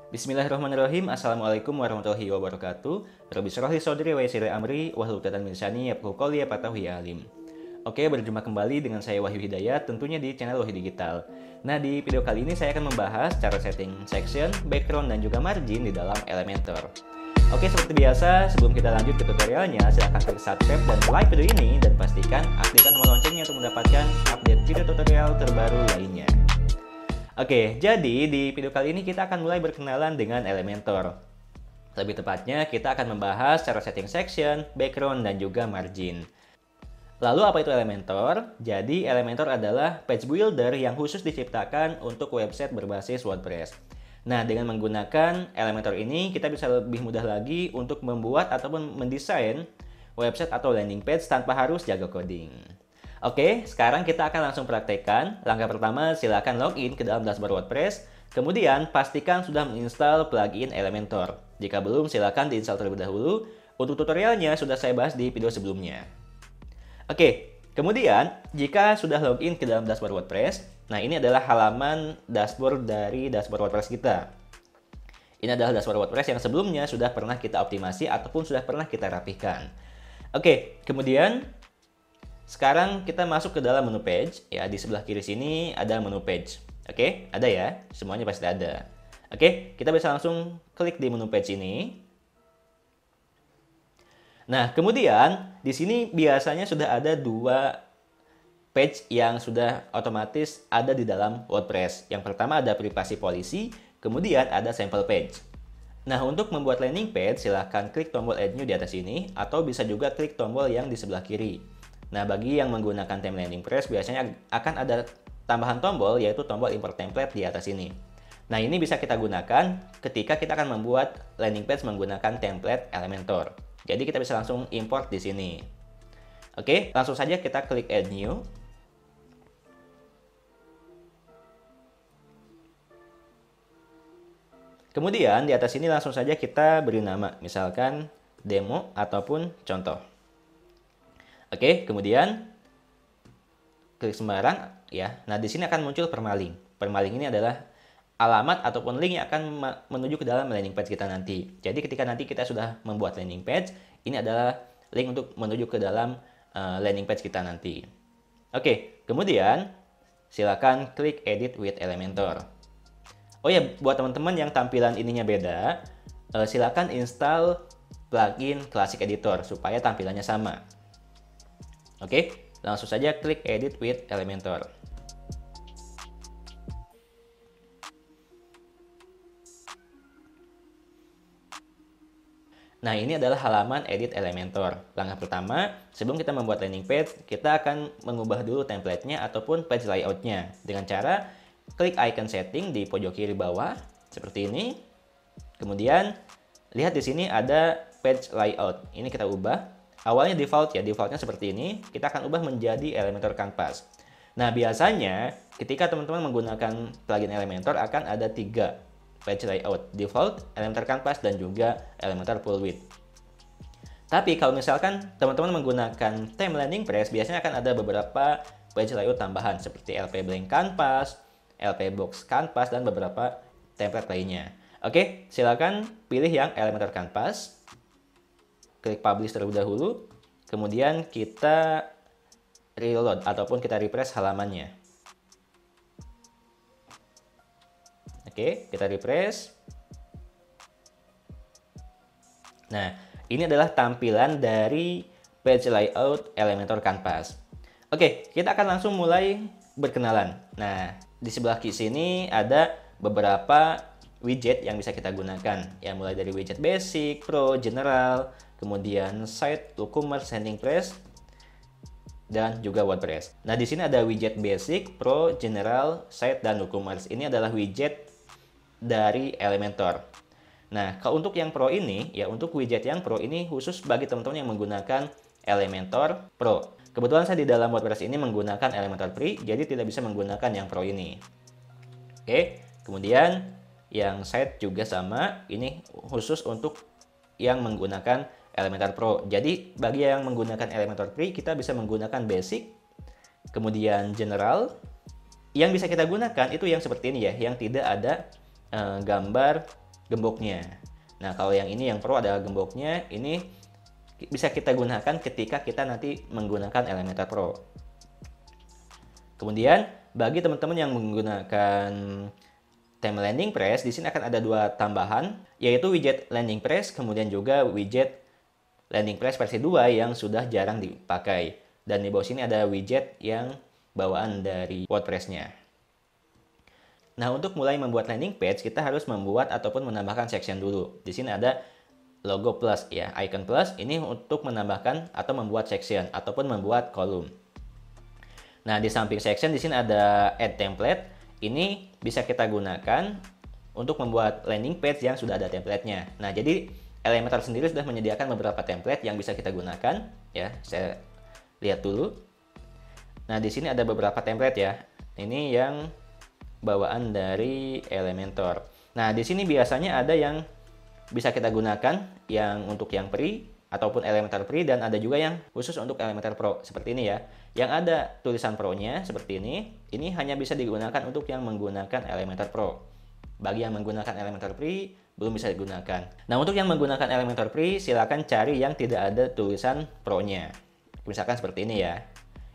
Bismillahirrahmanirrahim. Assalamualaikum warahmatullahi wabarakatuh. Rabbi syrah li sodri wa yassir li amri wahlul 'uqdatam min lisani yafqahu qawli yafqahu ya alim. Oke, berjumpa kembali dengan saya Wahyu Hidayat, tentunya di channel Wahyu Digital. Nah, di video kali ini saya akan membahas cara setting section, background, dan juga margin di dalam Elementor. Oke, seperti biasa, sebelum kita lanjut ke tutorialnya, silahkan klik subscribe dan like video ini, dan pastikan aktifkan tombol loncengnya untuk mendapatkan update video tutorial terbaru lainnya. Oke, jadi di video kali ini kita akan mulai berkenalan dengan Elementor. Lebih tepatnya, kita akan membahas cara setting section, background, dan juga margin. Lalu apa itu Elementor? Jadi Elementor adalah page builder yang khusus diciptakan untuk website berbasis WordPress. Nah, dengan menggunakan Elementor ini, kita bisa lebih mudah lagi untuk membuat ataupun mendesain website atau landing page tanpa harus jago coding. Oke, sekarang kita akan langsung praktekkan. Langkah pertama, silakan login ke dalam dashboard WordPress. Kemudian, pastikan sudah menginstal plugin Elementor. Jika belum, silakan diinstal terlebih dahulu. Untuk tutorialnya sudah saya bahas di video sebelumnya. Oke, kemudian jika sudah login ke dalam dashboard WordPress, nah ini adalah halaman dashboard dari dashboard WordPress kita. Ini adalah dashboard WordPress yang sebelumnya sudah pernah kita optimasi ataupun sudah pernah kita rapihkan. Oke, kemudian sekarang kita masuk ke dalam menu page. Ya, di sebelah kiri sini ada menu page. Oke, ada ya? Semuanya pasti ada. Oke, kita bisa langsung klik di menu page ini. Nah, kemudian di sini biasanya sudah ada dua page yang sudah otomatis ada di dalam WordPress. Yang pertama ada privasi policy, kemudian ada sample page. Nah, untuk membuat landing page, silahkan klik tombol Add New di atas ini, atau bisa juga klik tombol yang di sebelah kiri. Nah, bagi yang menggunakan theme landing page, biasanya akan ada tambahan tombol, yaitu tombol import template di atas ini. Nah, ini bisa kita gunakan ketika kita akan membuat landing page menggunakan template Elementor. Jadi, kita bisa langsung import di sini. Oke, langsung saja kita klik Add New. Kemudian, di atas ini langsung saja kita beri nama, misalkan demo ataupun contoh. Oke, kemudian klik sembarang ya. Nah, di sini akan muncul permaling. Permaling ini adalah alamat ataupun link yang akan menuju ke dalam landing page kita nanti. Jadi ketika nanti kita sudah membuat landing page, ini adalah link untuk menuju ke dalam landing page kita nanti. Oke, kemudian silakan klik Edit with Elementor. Oh ya, buat teman-teman yang tampilan ininya beda, silakan install plugin Classic Editor supaya tampilannya sama. Oke, langsung saja klik Edit with Elementor. Nah, ini adalah halaman Edit Elementor. Langkah pertama, sebelum kita membuat landing page, kita akan mengubah dulu template-nya ataupun page layout-nya dengan cara klik icon setting di pojok kiri bawah seperti ini. Kemudian lihat di sini ada page layout. Ini kita ubah. Awalnya default ya, defaultnya seperti ini. Kita akan ubah menjadi Elementor Canvas. Nah, biasanya ketika teman-teman menggunakan plugin Elementor akan ada 3 page layout: default, Elementor Canvas, dan juga Elementor Full Width. Tapi kalau misalkan teman-teman menggunakan theme landing page, biasanya akan ada beberapa page layout tambahan seperti LP Blank Canvas, LP Box Canvas, dan beberapa template lainnya. Oke, silakan pilih yang Elementor Canvas. Klik publish terlebih dahulu, kemudian kita reload ataupun kita refresh halamannya. Oke, kita refresh. Nah, ini adalah tampilan dari page layout Elementor Canvas. Oke, kita akan langsung mulai berkenalan. Nah, di sebelah kiri sini ada beberapa widget yang bisa kita gunakan. Ya, mulai dari widget basic, pro, general, kemudian site, WooCommerce, landing page, dan juga WordPress. Nah, di sini ada widget basic, pro, general, site, dan WooCommerce. Ini adalah widget dari Elementor. Nah, kalau untuk yang pro ini, ya untuk widget yang pro ini khusus bagi teman-teman yang menggunakan Elementor Pro. Kebetulan saya di dalam WordPress ini menggunakan Elementor Free, jadi tidak bisa menggunakan yang pro ini. Oke, kemudian yang site juga sama, ini khusus untuk yang menggunakan Elementor Pro. Jadi bagi yang menggunakan Elementor Free, kita bisa menggunakan basic, kemudian general. Yang bisa kita gunakan itu yang seperti ini ya, yang tidak ada gambar gemboknya. Nah, kalau yang ini yang Pro ada gemboknya, ini bisa kita gunakan ketika kita nanti menggunakan Elementor Pro. Kemudian, bagi teman-teman yang menggunakan theme landing press, di sini akan ada dua tambahan, yaitu widget landing press, kemudian juga widget landing press versi 2 yang sudah jarang dipakai. Dan di bawah sini ada widget yang bawaan dari WordPress-nya. Nah, untuk mulai membuat landing page, kita harus membuat ataupun menambahkan section dulu. Di sini ada logo plus ya, icon plus, ini untuk menambahkan atau membuat section ataupun membuat kolom. Nah, di samping section di sini ada add template. Ini bisa kita gunakan untuk membuat landing page yang sudah ada template-nya. Nah, jadi Elementor sendiri sudah menyediakan beberapa template yang bisa kita gunakan ya. Saya lihat dulu. Nah, di sini ada beberapa template ya. Ini yang bawaan dari Elementor. Nah, di sini biasanya ada yang bisa kita gunakan yang untuk yang free ataupun Elementor Free, dan ada juga yang khusus untuk Elementor Pro seperti ini ya. Yang ada tulisan Pro-nya seperti ini hanya bisa digunakan untuk yang menggunakan Elementor Pro. Bagi yang menggunakan Elementor Free belum bisa digunakan. Nah, untuk yang menggunakan Elementor Free silakan cari yang tidak ada tulisan Pro-nya. Misalkan seperti ini ya.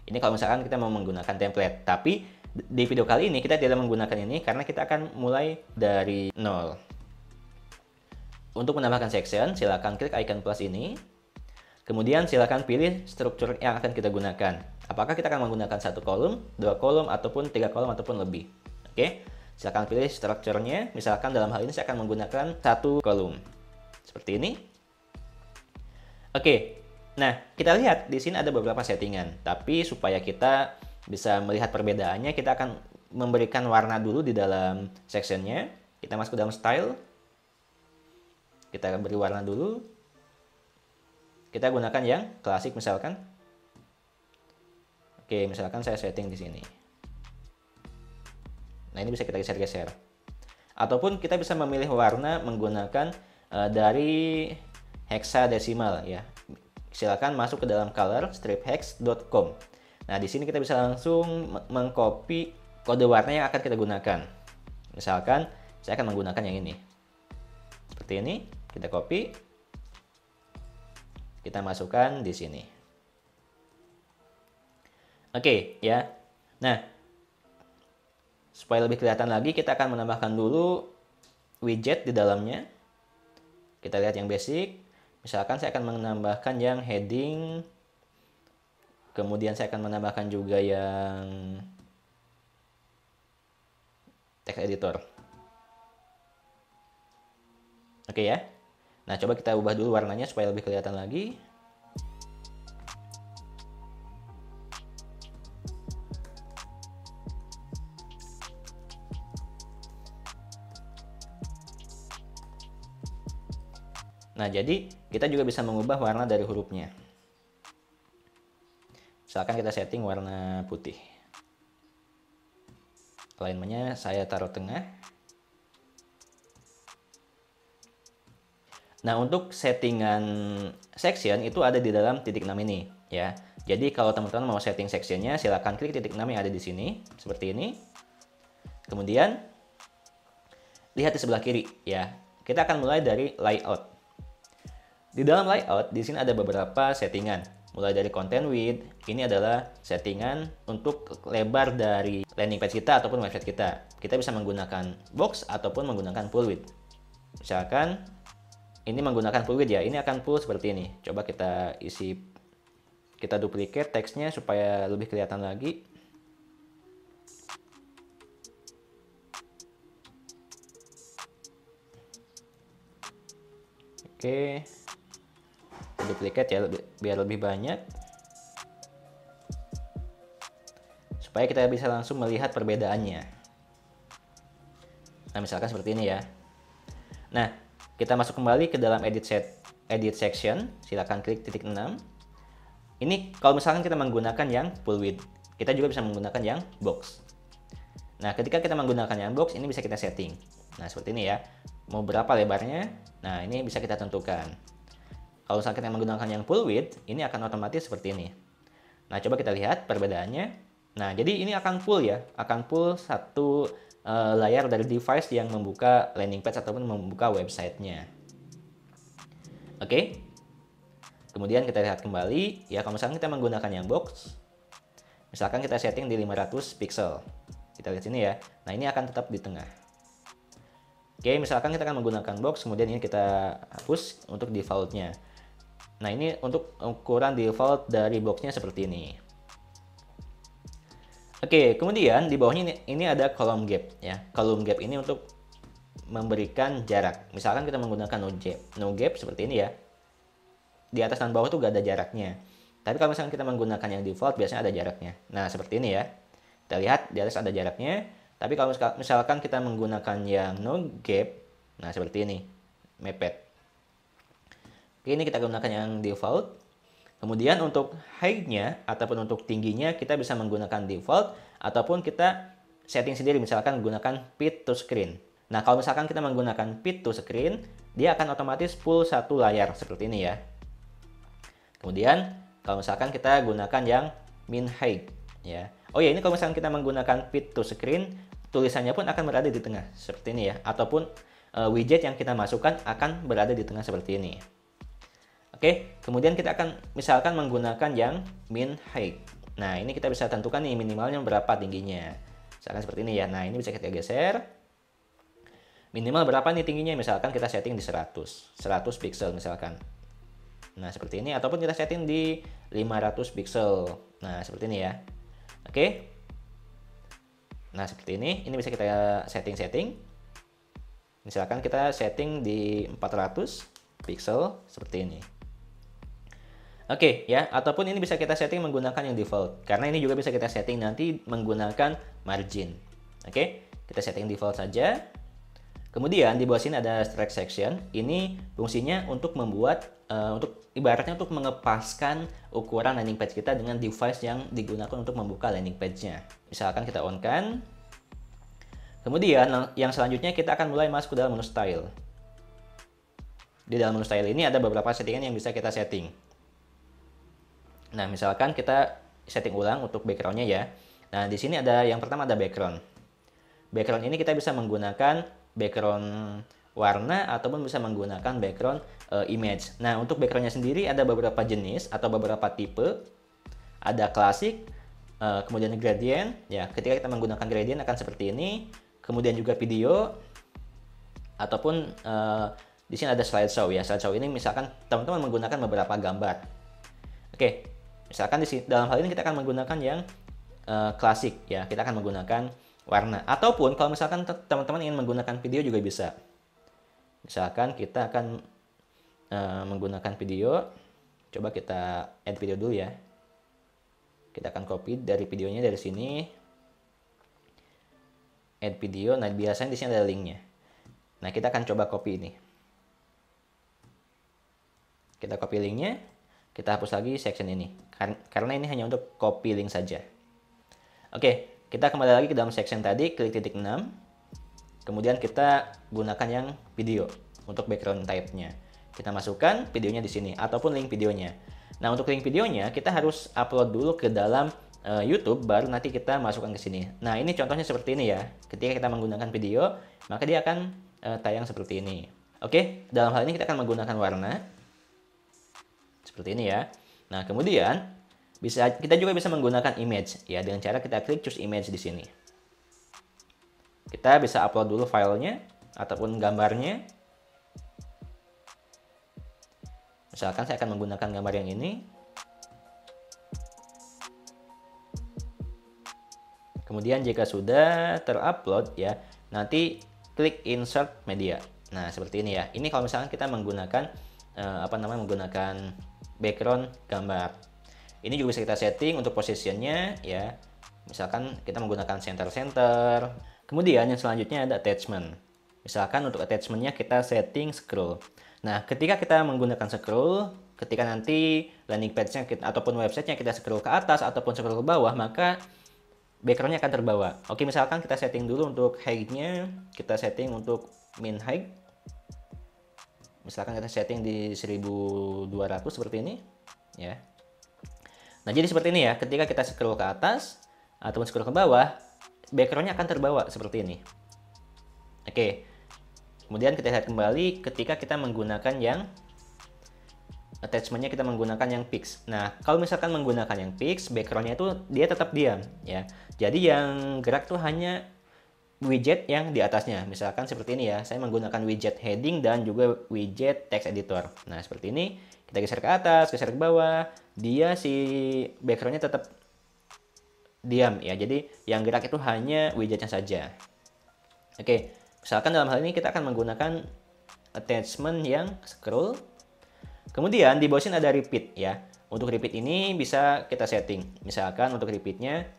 Ini kalau misalkan kita mau menggunakan template, tapi di video kali ini kita tidak menggunakan ini karena kita akan mulai dari nol. Untuk menambahkan section, silakan klik icon plus ini. Kemudian silakan pilih struktur yang akan kita gunakan. Apakah kita akan menggunakan 1 kolom, 2 kolom, ataupun 3 kolom, ataupun lebih. Oke, silakan pilih strukturnya. Misalkan dalam hal ini saya akan menggunakan 1 kolom. Seperti ini. Oke, nah kita lihat di sini ada beberapa settingan. Tapi supaya kita bisa melihat perbedaannya, kita akan memberikan warna dulu di dalam sectionnya. Kita masuk ke dalam style. Kita akan beri warna dulu. Kita gunakan yang klasik misalkan. Oke, misalkan saya setting di sini. Nah, ini bisa kita geser-geser. Ataupun kita bisa memilih warna menggunakan dari hexadesimal ya. Silakan masuk ke dalam color-hex.com. Nah, di sini kita bisa langsung mengcopy kode warna yang akan kita gunakan. Misalkan saya akan menggunakan yang ini. Seperti ini. Kita copy, kita masukkan di sini. Oke, ya. Nah, supaya lebih kelihatan lagi, kita akan menambahkan dulu widget di dalamnya. Kita lihat yang basic. Misalkan saya akan menambahkan yang heading, kemudian saya akan menambahkan juga yang text editor. Oke ya. Nah, coba kita ubah dulu warnanya supaya lebih kelihatan lagi. Nah, jadi kita juga bisa mengubah warna dari hurufnya. Misalkan kita setting warna putih. Alignment-nya saya taruh tengah. Nah, untuk settingan section itu ada di dalam titik 6 ini ya. Jadi kalau teman-teman mau setting sectionnya, silahkan klik titik 6 yang ada di sini seperti ini. Kemudian lihat di sebelah kiri ya. Kita akan mulai dari layout. Di dalam layout di sini ada beberapa settingan. Mulai dari content width, ini adalah settingan untuk lebar dari landing page kita ataupun website kita. Kita bisa menggunakan box ataupun menggunakan full width. Misalkan ini menggunakan full width ya, ini akan full seperti ini. Coba kita isi, kita duplicate teksnya supaya lebih kelihatan lagi. Oke, duplicate ya biar lebih banyak, supaya kita bisa langsung melihat perbedaannya. Nah, misalkan seperti ini ya. Nah, kita masuk kembali ke dalam edit section, silakan klik titik 6. Ini kalau misalkan kita menggunakan yang full width, kita juga bisa menggunakan yang box. Nah, ketika kita menggunakan yang box, ini bisa kita setting. Nah, seperti ini ya. Mau berapa lebarnya? Nah, ini bisa kita tentukan. Kalau misalkan kita menggunakan yang full width, ini akan otomatis seperti ini. Nah, coba kita lihat perbedaannya. Nah, jadi ini akan full ya, akan full satu layar dari device yang membuka landing page ataupun membuka websitenya. Oke. Kemudian kita lihat kembali, ya kalau misalkan kita menggunakan yang box, misalkan kita setting di 500 pixel. Kita lihat sini ya. Nah, ini akan tetap di tengah. Oke, misalkan kita akan menggunakan box, kemudian ini kita hapus untuk defaultnya. Nah, ini untuk ukuran default dari boxnya seperti ini. Oke, kemudian di bawahnya ini ada column gap ya. Column gap ini untuk memberikan jarak. Misalkan kita menggunakan no gap seperti ini ya. Di atas dan bawah tuh gak ada jaraknya. Tapi kalau misalkan kita menggunakan yang default, biasanya ada jaraknya. Nah, seperti ini ya. Kita lihat di atas ada jaraknya. Tapi kalau misalkan kita menggunakan yang no gap, nah seperti ini, mepet. Oke, ini kita gunakan yang default. Kemudian untuk height-nya ataupun untuk tingginya kita bisa menggunakan default ataupun kita setting sendiri, misalkan menggunakan fit to screen. Nah, kalau misalkan kita menggunakan fit to screen, dia akan otomatis full satu layar seperti ini ya. Kemudian kalau misalkan kita gunakan yang min height ya. Oh ya, ini kalau misalkan kita menggunakan fit to screen, tulisannya pun akan berada di tengah seperti ini ya, ataupun widget yang kita masukkan akan berada di tengah seperti ini. Oke, kemudian kita akan misalkan menggunakan yang min height. Nah, ini kita bisa tentukan nih minimalnya berapa tingginya. Misalkan seperti ini ya. Nah, ini bisa kita geser. Minimal berapa nih tingginya? Misalkan kita setting di 100 pixel misalkan. Nah, seperti ini, ataupun kita setting di 500 pixel. Nah, seperti ini ya. Oke. Nah, seperti ini. Ini bisa kita setting. Misalkan kita setting di 400 pixel seperti ini. Oke, ya, ataupun ini bisa kita setting menggunakan yang default. Karena ini juga bisa kita setting nanti menggunakan margin. Oke, kita setting default saja. Kemudian di bawah sini ada strike section. Ini fungsinya untuk membuat ibaratnya untuk mengepaskan ukuran landing page kita dengan device yang digunakan untuk membuka landing page-nya. Misalkan kita on kan. Kemudian yang selanjutnya kita akan mulai masuk ke dalam menu style. Di dalam menu style ini ada beberapa settingan yang bisa kita setting. Nah, misalkan kita setting ulang untuk background-nya ya. Nah, di sini ada yang pertama ada background. Background ini kita bisa menggunakan background warna ataupun bisa menggunakan background image. Nah, untuk backgroundnya sendiri ada beberapa jenis atau beberapa tipe. Ada klasik, kemudian gradient. Ya, ketika kita menggunakan gradient akan seperti ini. Kemudian juga video, ataupun di sini ada slideshow ya. Slideshow ini misalkan teman-teman menggunakan beberapa gambar. Oke, misalkan dalam hal ini kita akan menggunakan yang klasik ya. Kita akan menggunakan warna. Ataupun kalau misalkan teman-teman ingin menggunakan video juga bisa. Misalkan kita akan menggunakan video, coba kita add video dulu ya. Kita akan copy dari videonya dari sini, add video. Nah, biasanya di sini ada linknya. Nah, kita akan coba copy ini. Kita copy linknya, kita hapus lagi section ini karena ini hanya untuk copy link saja. Oke, kita kembali lagi ke dalam section tadi, klik titik 6. Kemudian kita gunakan yang video untuk background type-nya. Kita masukkan videonya di sini ataupun link videonya. Nah, untuk link videonya kita harus upload dulu ke dalam YouTube, baru nanti kita masukkan ke sini. Nah, ini contohnya seperti ini ya. Ketika kita menggunakan video, maka dia akan tayang seperti ini. Oke, dalam hal ini kita akan menggunakan warna seperti ini ya. Nah, kemudian kita juga bisa menggunakan image ya, dengan cara kita klik choose image di sini. Kita bisa upload dulu filenya ataupun gambarnya. Misalkan saya akan menggunakan gambar yang ini. Kemudian jika sudah terupload ya, nanti klik insert media. Nah, seperti ini ya. Ini kalau misalkan kita menggunakan menggunakan background gambar. Ini juga bisa kita setting untuk positionnya ya. Misalkan kita menggunakan center. Kemudian yang selanjutnya ada attachment. Misalkan untuk attachmentnya kita setting scroll. Nah, ketika kita menggunakan scroll, ketika nanti landing page-nya ataupun website-nya kita scroll ke atas ataupun scroll ke bawah, maka background-nya akan terbawa. Oke, misalkan kita setting dulu untuk height-nya, kita setting untuk min height. Misalkan kita setting di 1200 seperti ini, ya. Nah, jadi seperti ini ya, ketika kita scroll ke atas ataupun scroll ke bawah, backgroundnya akan terbawa seperti ini. Oke, kemudian kita lihat kembali ketika kita menggunakan yang attachmentnya, kita menggunakan yang fix. Nah, kalau misalkan menggunakan yang fix, backgroundnya itu dia tetap diam ya. Jadi yang gerak tuh hanya widget yang di atasnya. Misalkan seperti ini ya, saya menggunakan widget heading dan juga widget text editor. Nah, seperti ini, kita geser ke atas, geser ke bawah, dia si backgroundnya tetap diam ya. Jadi yang gerak itu hanya widgetnya saja. Oke, misalkan dalam hal ini kita akan menggunakan attachment yang scroll. Kemudian di bawah sini ada repeat ya. Untuk repeat ini bisa kita setting. Misalkan untuk repeatnya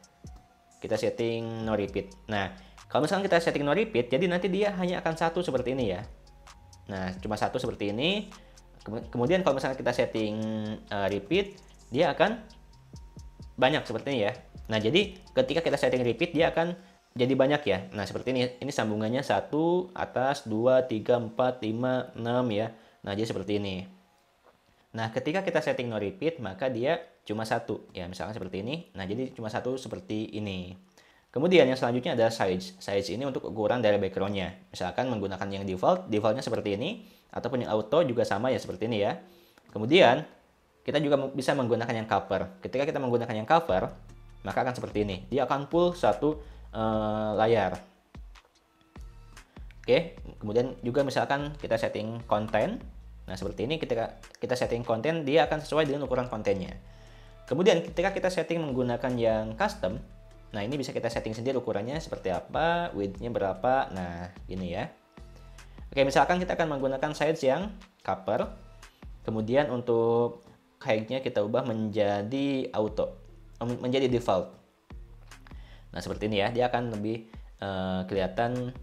kita setting no repeat. Nah, kalau misalkan kita setting no repeat, jadi nanti dia hanya akan satu seperti ini ya. Nah, cuma satu seperti ini. Kemudian kalau misalkan kita setting repeat, dia akan banyak seperti ini ya. Nah, jadi ketika kita setting repeat, dia akan jadi banyak ya. Nah, seperti ini. Ini sambungannya 1, atas, 2, 3, 4, 5, 6 ya. Nah, jadi seperti ini. Nah, ketika kita setting no repeat, maka dia cuma satu. Ya, misalkan seperti ini. Nah, jadi cuma satu seperti ini. Kemudian yang selanjutnya ada size. Size ini untuk ukuran dari backgroundnya. Misalkan menggunakan yang defaultnya seperti ini. Ataupun yang auto juga sama ya, seperti ini ya. Kemudian, kita juga bisa menggunakan yang cover. Ketika kita menggunakan yang cover, maka akan seperti ini. Dia akan full satu layar. Oke, kemudian juga misalkan kita setting konten. Nah, seperti ini ketika kita setting konten, dia akan sesuai dengan ukuran kontennya. Kemudian ketika kita setting menggunakan yang custom, nah ini bisa kita setting sendiri ukurannya seperti apa, width-nya berapa. Nah, ini ya. Oke, misalkan kita akan menggunakan size yang cover. Kemudian untuk height-nya kita ubah menjadi auto, menjadi default. Nah, seperti ini ya, dia akan lebih kelihatan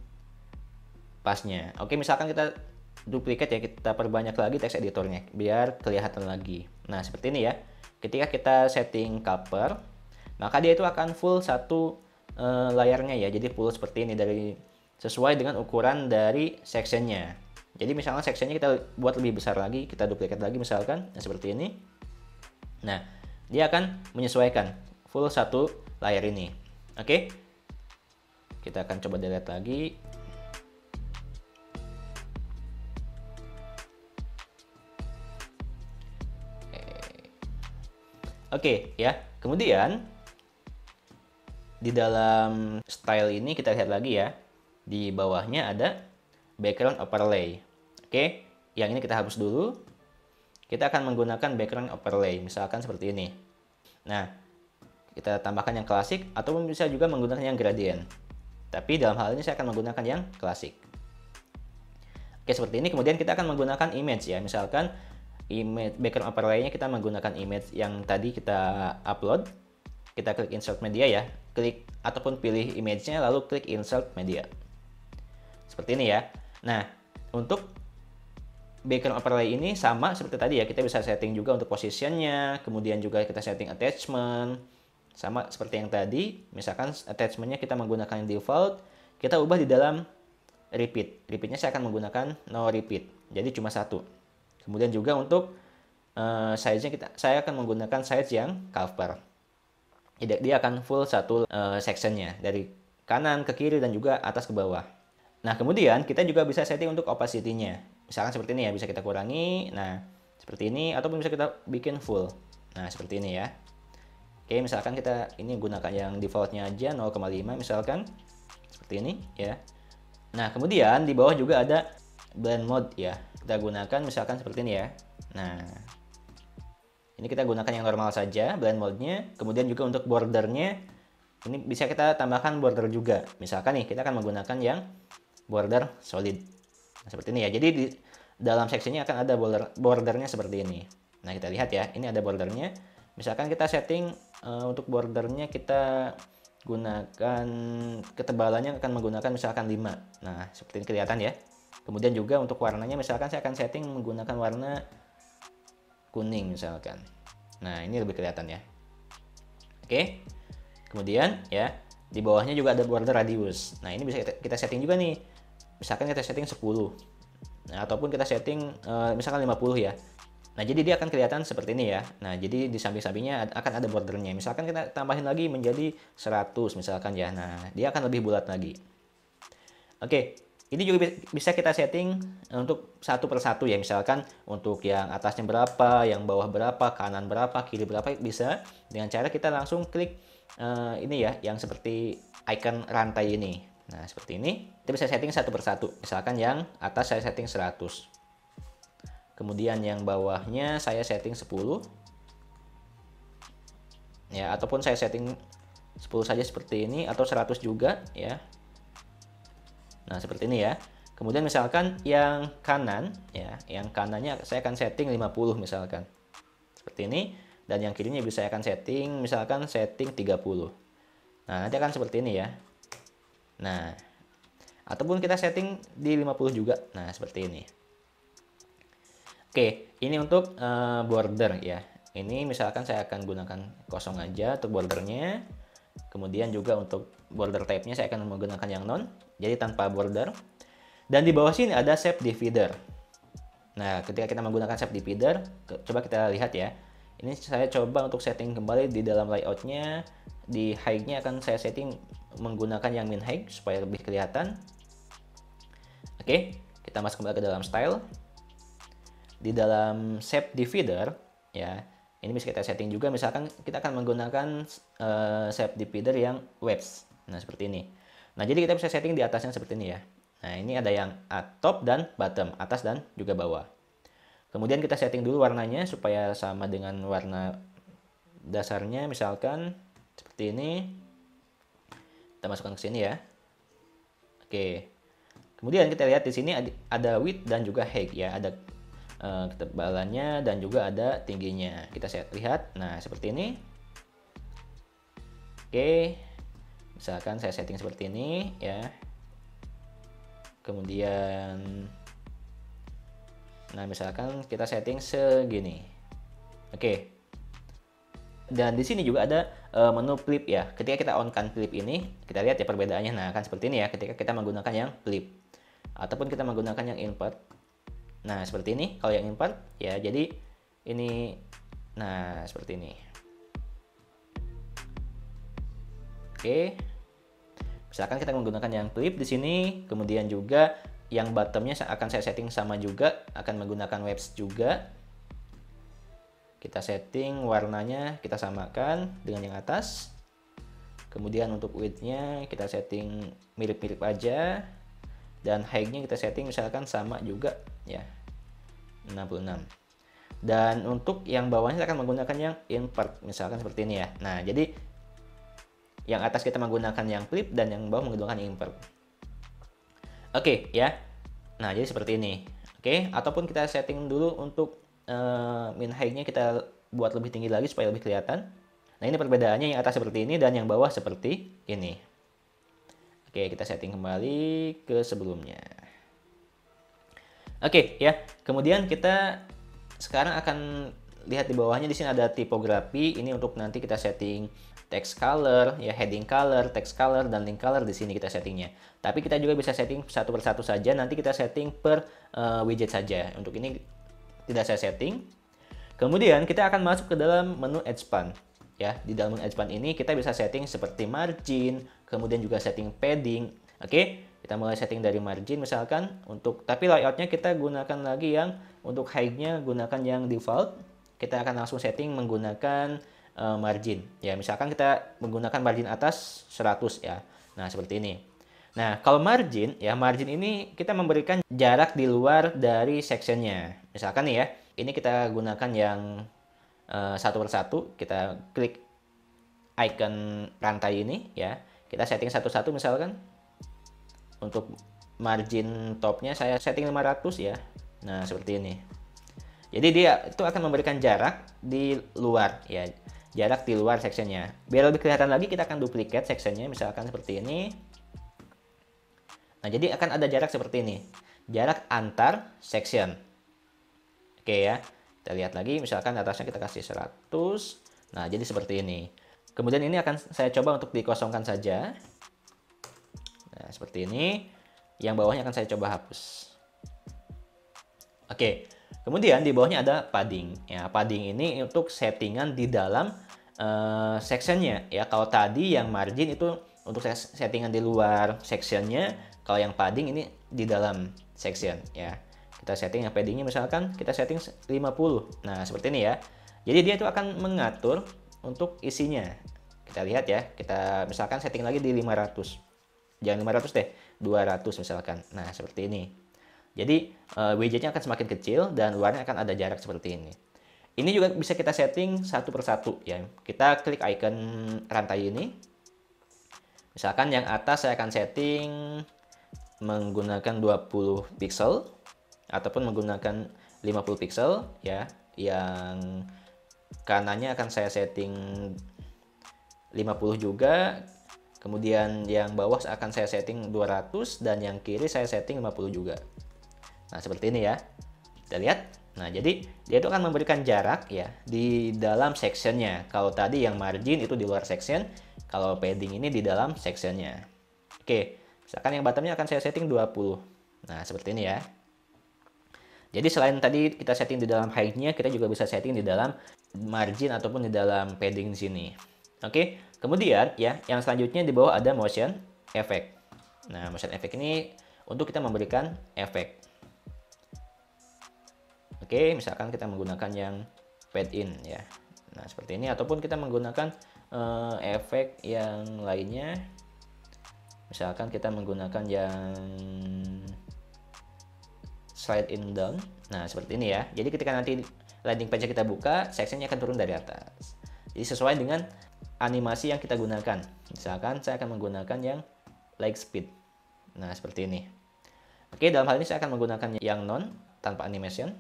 pasnya. Oke, misalkan kita duplicate ya, kita perbanyak lagi text editornya biar kelihatan lagi. Nah, seperti ini ya. Ketika kita setting cover, maka dia itu akan full satu layarnya ya. Jadi full seperti ini dari sesuai dengan ukuran dari sectionnya. Jadi misalnya sectionnya kita buat lebih besar lagi, kita duplicate lagi misalkan, nah seperti ini. Nah, dia akan menyesuaikan full satu layar ini. Oke. Kita akan coba delete lagi. Oke, ya. Kemudian di dalam style ini kita lihat lagi ya. Di bawahnya ada background overlay. Oke, yang ini kita hapus dulu. Kita akan menggunakan background overlay, misalkan seperti ini. Nah, kita tambahkan yang klasik ataupun bisa juga menggunakan yang gradient. Tapi dalam hal ini saya akan menggunakan yang klasik. Oke, seperti ini. Kemudian kita akan menggunakan image ya. Misalkan image background overlay-nya kita menggunakan image yang tadi kita upload. Kita klik insert media ya, klik ataupun pilih image-nya lalu klik insert media. Seperti ini ya. Nah, untuk background overlay ini sama seperti tadi ya, kita bisa setting juga untuk positionnya, kemudian juga kita setting attachment. Sama seperti yang tadi, misalkan attachment-nya kita menggunakan default, kita ubah di dalam repeat. Repeat-nya saya akan menggunakan no repeat. Jadi cuma satu. Kemudian juga untuk size-nya saya akan menggunakan size yang cover. Dia akan full satu section-nya dari kanan ke kiri dan juga atas ke bawah. Nah, kemudian kita juga bisa setting untuk opacity-nya. Misalkan seperti ini ya, bisa kita kurangi. Nah, seperti ini ataupun bisa kita bikin full. Nah, seperti ini ya. Oke, misalkan kita ini gunakan yang default-nya aja 0,5 misalkan. Seperti ini ya. Nah, kemudian di bawah juga ada blend mode ya. Kita gunakan misalkan seperti ini ya. Nah, ini kita gunakan yang normal saja blend mode-nya. Kemudian juga untuk bordernya ini bisa kita tambahkan border juga. Misalkan nih kita akan menggunakan yang border solid. Nah, seperti ini ya. Jadi di dalam seksinya akan ada bordernya seperti ini. Nah, kita lihat ya. Ini ada bordernya. Misalkan kita setting untuk bordernya kita gunakan ketebalannya akan menggunakan misalkan 5. Nah, seperti ini kelihatan ya. Kemudian juga untuk warnanya misalkan saya akan setting menggunakan warna kuning misalkan. Nah, ini lebih kelihatan ya. Oke. Kemudian ya, di bawahnya juga ada border radius. Nah, ini bisa kita setting juga nih. Misalkan kita setting 10. Nah, ataupun kita setting misalkan 50 ya. Nah, jadi dia akan kelihatan seperti ini ya. Nah, jadi di samping-sampingnya akan ada bordernya. Misalkan kita tambahin lagi menjadi 100 misalkan ya. Nah, dia akan lebih bulat lagi. Oke, ini juga bisa kita setting untuk satu persatu ya. Misalkan untuk yang atasnya berapa, yang bawah berapa, kanan berapa, kiri berapa, bisa dengan cara kita langsung klik ini ya, yang seperti icon rantai ini. Nah, seperti ini. Kita bisa setting satu persatu. Misalkan yang atas saya setting 100. Kemudian yang bawahnya saya setting 10. Ya, ataupun saya setting 10 saja seperti ini atau 100 juga ya. Nah, seperti ini ya. Kemudian misalkan yang kanan ya, yang kanannya saya akan setting 50 misalkan. Seperti ini, dan yang kirinya bisa saya akan setting misalkan setting 30. Nah, nanti akan seperti ini ya. Nah, ataupun kita setting di 50 juga. Nah, seperti ini. Oke, ini untuk border ya. Ini misalkan saya akan gunakan kosong aja untuk bordernya. Kemudian juga untuk border type-nya saya akan menggunakan yang non, jadi tanpa border. Dan di bawah sini ada shape divider. Nah, ketika kita menggunakan shape divider, coba kita lihat ya. Ini saya coba untuk setting kembali di dalam layout-nya. Di height-nya akan saya setting menggunakan yang min height supaya lebih kelihatan. Oke, kita masuk kembali ke dalam style. Di dalam shape divider ya, ini bisa kita setting juga, misalkan kita akan menggunakan shape divider yang waves. Nah, seperti ini. Nah, jadi kita bisa setting di atasnya seperti ini ya. Nah, ini ada yang top dan bottom, atas dan juga bawah. Kemudian kita setting dulu warnanya supaya sama dengan warna dasarnya, misalkan seperti ini. Kita masukkan ke sini ya. Oke. Kemudian kita lihat di sini ada width dan juga height ya, ada ketebalannya dan juga ada tingginya. Kita lihat. Nah, seperti ini. Oke. Misalkan saya setting seperti ini ya. Kemudian nah, misalkan kita setting segini. Oke. Dan di sini juga ada menu flip ya. Ketika kita on kan flip ini, kita lihat ya perbedaannya. Nah, kan seperti ini ya ketika kita menggunakan yang flip ataupun kita menggunakan yang invert. Nah, seperti ini kalau yang invert ya. Jadi ini, nah seperti ini. Oke. Misalkan kita menggunakan yang flip di sini, kemudian juga yang bottomnya akan saya setting sama juga, akan menggunakan waves juga. Kita setting warnanya, kita samakan dengan yang atas. Kemudian untuk width-nya kita setting mirip-mirip aja. Dan height-nya kita setting misalkan sama juga ya, 66. Dan untuk yang bawahnya kita akan menggunakan yang invert, misalkan seperti ini ya. Nah, jadi yang atas kita menggunakan yang flip dan yang bawah menggunakan invert. Oke ya. Nah, jadi seperti ini. Oke, ataupun kita setting dulu untuk min height-nya kita buat lebih tinggi lagi supaya lebih kelihatan. Nah, ini perbedaannya, yang atas seperti ini dan yang bawah seperti ini. Oke, kita setting kembali ke sebelumnya. Oke ya, kemudian kita sekarang akan lihat di bawahnya. Di sini ada tipografi. Ini untuk nanti kita setting text color, ya heading color, text color, dan link color. Di sini kita settingnya. Tapi kita juga bisa setting satu persatu saja. Nanti kita setting per widget saja. Untuk ini tidak saya setting. Kemudian kita akan masuk ke dalam menu expand. Ya, di dalam menu expand ini kita bisa setting seperti margin, kemudian juga setting padding. Oke, kita mulai setting dari margin misalkan. Tapi layoutnya kita gunakan lagi yang untuk height-nya gunakan yang default. Kita akan langsung setting menggunakan margin. Ya, misalkan kita menggunakan margin atas 100 ya. Nah, seperti ini. Nah, kalau margin, ya margin ini kita memberikan jarak di luar dari sectionnya. Misalkan nih ya, ini kita gunakan yang satu persatu. Kita klik icon rantai ini ya. Kita setting satu-satu misalkan. Untuk margin topnya saya setting 500 ya. Nah, seperti ini. Jadi dia itu akan memberikan jarak di luar ya. Jarak di luar sectionnya. Biar lebih kelihatan lagi kita akan duplicate sectionnya misalkan seperti ini. Nah, jadi akan ada jarak seperti ini. Jarak antar section. Oke ya. Kita lihat lagi, misalkan atasnya kita kasih 100. Nah, jadi seperti ini. Kemudian ini akan saya coba untuk dikosongkan saja. Nah, seperti ini. Yang bawahnya akan saya coba hapus. Oke. Kemudian di bawahnya ada padding. Ya, padding ini untuk settingan di dalam sectionnya. Ya, kalau tadi yang margin itu untuk settingan di luar sectionnya, kalau yang padding ini di dalam section. Ya, kita setting yang paddingnya misalkan kita setting 50. Nah, seperti ini ya. Jadi dia itu akan mengatur untuk isinya. Kita lihat ya, kita misalkan setting lagi di 500. Jangan 500 deh, 200 misalkan. Nah, seperti ini. Jadi widgetnya akan semakin kecil dan luarnya akan ada jarak seperti ini. Ini juga bisa kita setting satu persatu ya. Kita klik icon rantai ini. Misalkan yang atas saya akan setting menggunakan 20 pixel ataupun menggunakan 50 pixel ya. Yang kanannya akan saya setting 50 juga. Kemudian yang bawah akan saya setting 200 dan yang kiri saya setting 50 juga. Nah, seperti ini ya. Kita lihat. Nah, jadi dia itu akan memberikan jarak ya di dalam sectionnya. Kalau tadi yang margin itu di luar section, kalau padding ini di dalam sectionnya. Oke, misalkan yang bottomnya akan saya setting 20. Nah, seperti ini ya. Jadi selain tadi kita setting di dalam height-nya, kita juga bisa setting di dalam margin ataupun di dalam padding di sini. Oke, kemudian ya, yang selanjutnya di bawah ada motion effect. Nah, motion effect ini untuk kita memberikan efek. Oke, misalkan kita menggunakan yang fade in ya. Nah, seperti ini ataupun kita menggunakan efek yang lainnya. Misalkan kita menggunakan yang slide in down. Nah, seperti ini ya. Jadi ketika nanti landing page kita buka, sectionnya akan turun dari atas. Jadi sesuai dengan animasi yang kita gunakan. Misalkan saya akan menggunakan yang like speed. Nah, seperti ini. Oke, dalam hal ini saya akan menggunakan yang non tanpa animation.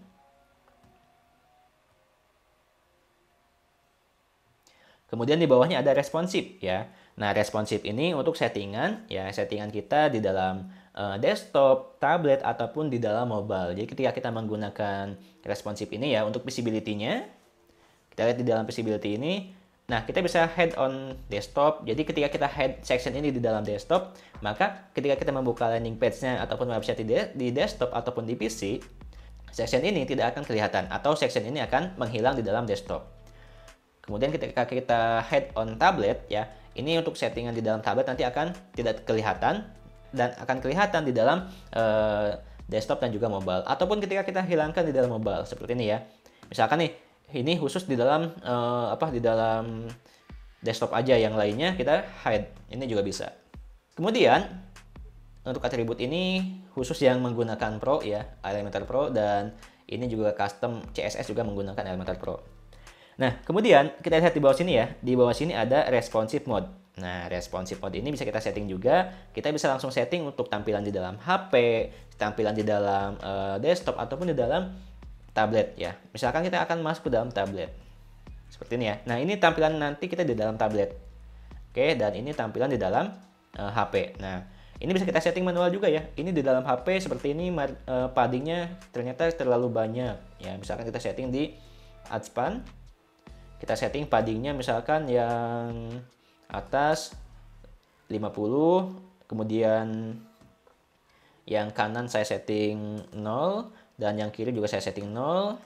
Kemudian di bawahnya ada responsive ya. Nah, responsive ini untuk settingan ya, settingan kita di dalam desktop, tablet ataupun di dalam mobile. Jadi ketika kita menggunakan responsive ini ya untuk visibility-nya, kita lihat di dalam visibility ini. Nah, kita bisa head on desktop. Jadi ketika kita head section ini di dalam desktop, maka ketika kita membuka landing page-nya ataupun website di desktop ataupun di PC, section ini tidak akan kelihatan atau section ini akan menghilang di dalam desktop. Kemudian ketika kita head on tablet ya, ini untuk settingan di dalam tablet nanti akan tidak kelihatan dan akan kelihatan di dalam desktop dan juga mobile. Ataupun ketika kita hilangkan di dalam mobile seperti ini ya. Misalkan nih, ini khusus di dalam di dalam desktop aja, yang lainnya kita hide. Ini juga bisa. Kemudian untuk atribut ini khusus yang menggunakan Pro ya, Elementor Pro, dan ini juga custom CSS juga menggunakan Elementor Pro. Nah, kemudian kita lihat di bawah sini ya. Di bawah sini ada responsive mode. Nah, responsive mode ini bisa kita setting juga. Kita bisa langsung setting untuk tampilan di dalam HP, tampilan di dalam desktop ataupun di dalam tablet ya. Misalkan kita akan masuk ke dalam tablet. Seperti ini ya. Nah, ini tampilan nanti kita di dalam tablet. Oke, dan ini tampilan di dalam HP. Nah, ini bisa kita setting manual juga ya. Ini di dalam HP seperti ini paddingnya ternyata terlalu banyak ya. Misalkan kita setting di Adspan. Kita setting paddingnya misalkan yang atas 50, kemudian yang kanan saya setting 0, dan yang kiri juga saya setting 0.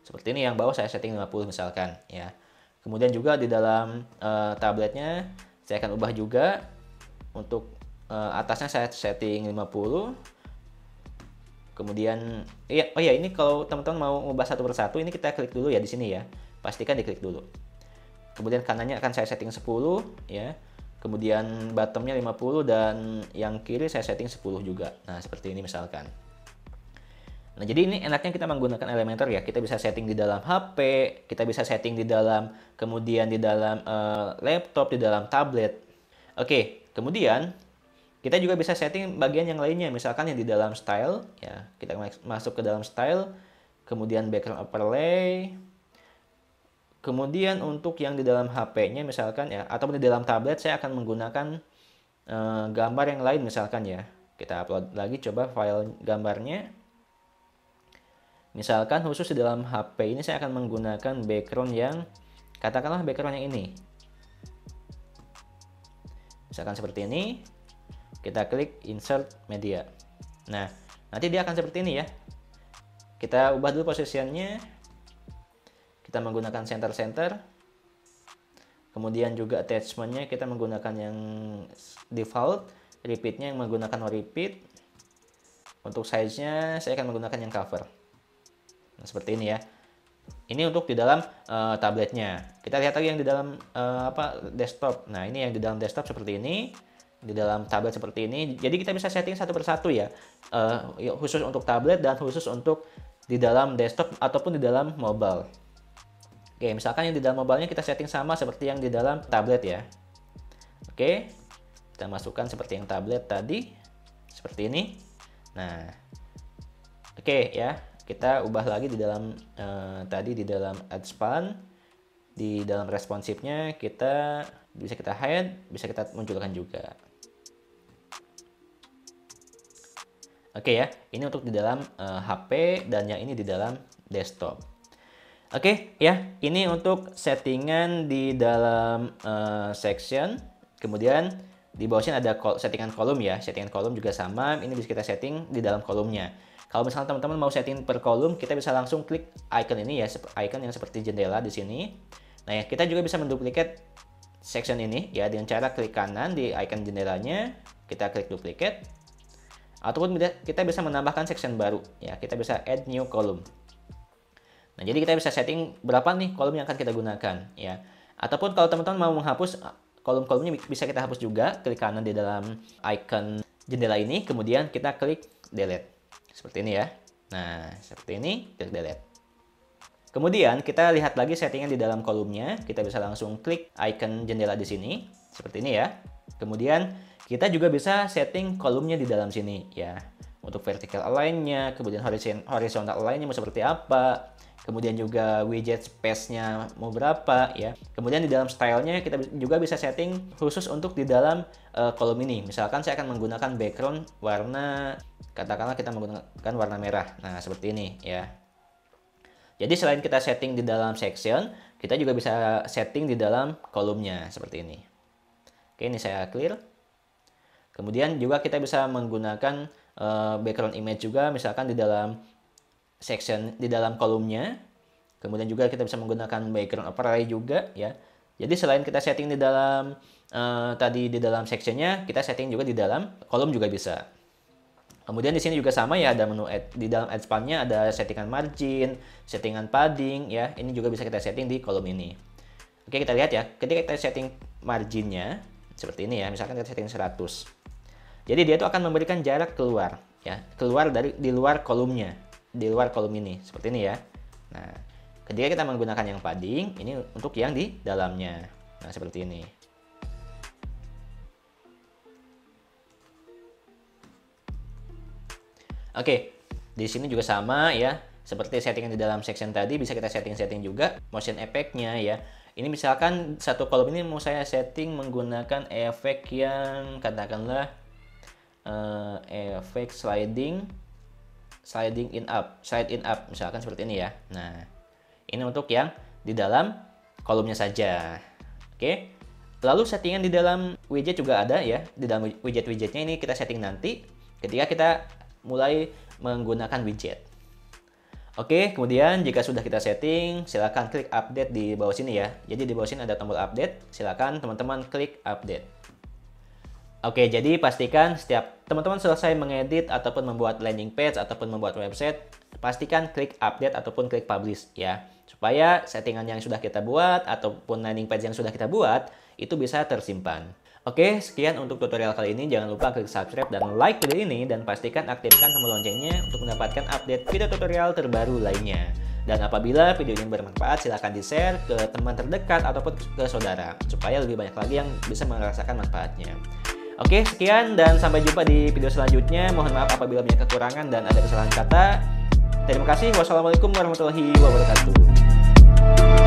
Seperti ini, yang bawah saya setting 50 misalkan ya. Kemudian juga di dalam tabletnya saya akan ubah juga. Untuk atasnya saya setting 50. Kemudian ini kalau teman-teman mau ubah satu persatu, ini kita klik dulu ya di sini ya. Pastikan diklik dulu. Kemudian kanannya akan saya setting 10 ya. Kemudian bottomnya 50 dan yang kiri saya setting 10 juga. Nah, seperti ini misalkan. Nah, jadi ini enaknya kita menggunakan Elementor ya. Kita bisa setting di dalam HP, kita bisa setting di dalam, kemudian di dalam laptop, di dalam tablet. Oke, kemudian kita juga bisa setting bagian yang lainnya, misalkan yang di dalam style ya. Kita masuk ke dalam style, kemudian background overlay. Kemudian untuk yang di dalam HP-nya misalkan ya, ataupun di dalam tablet saya akan menggunakan gambar yang lain misalkan ya. Kita upload lagi coba file gambarnya. Misalkan khusus di dalam HP ini saya akan menggunakan background yang, katakanlah background yang ini. Misalkan seperti ini. Kita klik insert media. Nah, nanti dia akan seperti ini ya. Kita ubah dulu positionnya. Kita menggunakan center. Kemudian juga attachmentnya kita menggunakan yang default. Repeatnya yang menggunakan no repeat. Untuk size-nya saya akan menggunakan yang cover. Nah, seperti ini ya. Ini untuk di dalam tabletnya. Kita lihat lagi yang di dalam desktop. Nah, ini yang di dalam desktop seperti ini. Di dalam tablet seperti ini. Jadi kita bisa setting satu persatu ya. Khusus untuk tablet dan khusus untuk di dalam desktop ataupun di dalam mobile. Oke, misalkan yang di dalam mobile-nya kita setting sama seperti yang di dalam tablet ya. Oke, kita masukkan seperti yang tablet tadi. Seperti ini. Nah, oke ya. Kita ubah lagi di dalam tadi di dalam expand. Di dalam responsive-nya kita bisa kita hide, bisa kita munculkan juga. Oke ya, ini untuk di dalam HP dan yang ini di dalam desktop. Oke ya, ini untuk settingan di dalam section. Kemudian di bawah sini ada settingan kolom ya. Settingan kolom juga sama, ini bisa kita setting di dalam kolomnya. Kalau misalnya teman-teman mau setting per kolom, kita bisa langsung klik icon ini ya, icon yang seperti jendela di sini. Nah ya, kita juga bisa menduplikat section ini ya dengan cara klik kanan di icon jendelanya, kita klik duplicate. Ataupun kita bisa menambahkan section baru ya, kita bisa add new column. Nah, jadi kita bisa setting berapa nih kolom yang akan kita gunakan ya. Ataupun kalau teman-teman mau menghapus kolom-kolomnya, bisa kita hapus juga, klik kanan di dalam icon jendela ini, kemudian kita klik delete. Seperti ini ya. Nah, seperti ini, klik delete. Kemudian kita lihat lagi settingan di dalam kolomnya, kita bisa langsung klik icon jendela di sini, seperti ini ya. Kemudian kita juga bisa setting kolomnya di dalam sini ya. Untuk vertical align-nya, kemudian horizontal align-nya mau seperti apa. Kemudian juga widget space-nya mau berapa ya. Kemudian di dalam style-nya kita juga bisa setting khusus untuk di dalam kolom ini. Misalkan saya akan menggunakan background warna, katakanlah kita menggunakan warna merah. Nah, seperti ini ya. Jadi selain kita setting di dalam section, kita juga bisa setting di dalam kolomnya seperti ini. Oke, ini saya clear. Kemudian juga kita bisa menggunakan background image juga, misalkan di dalam section di dalam kolomnya. Kemudian juga kita bisa menggunakan background overlay juga ya. Jadi selain kita setting di dalam tadi di dalam sectionnya, kita setting juga di dalam kolom juga bisa. Kemudian di sini juga sama ya, ada menu di dalam expand-nya ada settingan margin, settingan padding ya. Ini juga bisa kita setting di kolom ini. Oke, kita lihat ya. Ketika kita setting marginnya seperti ini ya, misalkan kita setting 100. Jadi dia itu akan memberikan jarak keluar ya, keluar dari di luar kolomnya. Di luar kolom ini seperti ini ya. Nah, ketika kita menggunakan yang padding, ini untuk yang di dalamnya. Nah, seperti ini. Oke, di sini juga sama ya. Seperti settingan di dalam section tadi, bisa kita setting juga motion effect-nya ya. Ini misalkan satu kolom ini mau saya setting menggunakan efek yang katakanlah efek slide in up misalkan seperti ini ya. Nah, ini untuk yang di dalam kolomnya saja. Oke. Lalu settingan di dalam widget juga ada ya. Di dalam widgetnya ini kita setting nanti ketika kita mulai menggunakan widget. Oke, kemudian jika sudah kita setting, silakan klik update di bawah sini ya. Jadi di bawah sini ada tombol update, silakan teman-teman klik update. Oke, jadi pastikan setiap teman-teman selesai mengedit ataupun membuat landing page ataupun membuat website, pastikan klik update ataupun klik publish ya. Supaya settingan yang sudah kita buat ataupun landing page yang sudah kita buat, itu bisa tersimpan. Oke, sekian untuk tutorial kali ini. Jangan lupa klik subscribe dan like video ini, dan pastikan aktifkan tombol loncengnya untuk mendapatkan update video tutorial terbaru lainnya. Dan apabila video ini bermanfaat, silahkan di-share ke teman terdekat ataupun ke saudara, supaya lebih banyak lagi yang bisa merasakan manfaatnya. Oke, sekian dan sampai jumpa di video selanjutnya. Mohon maaf apabila banyak kekurangan dan ada kesalahan kata. Terima kasih. Wassalamualaikum warahmatullahi wabarakatuh.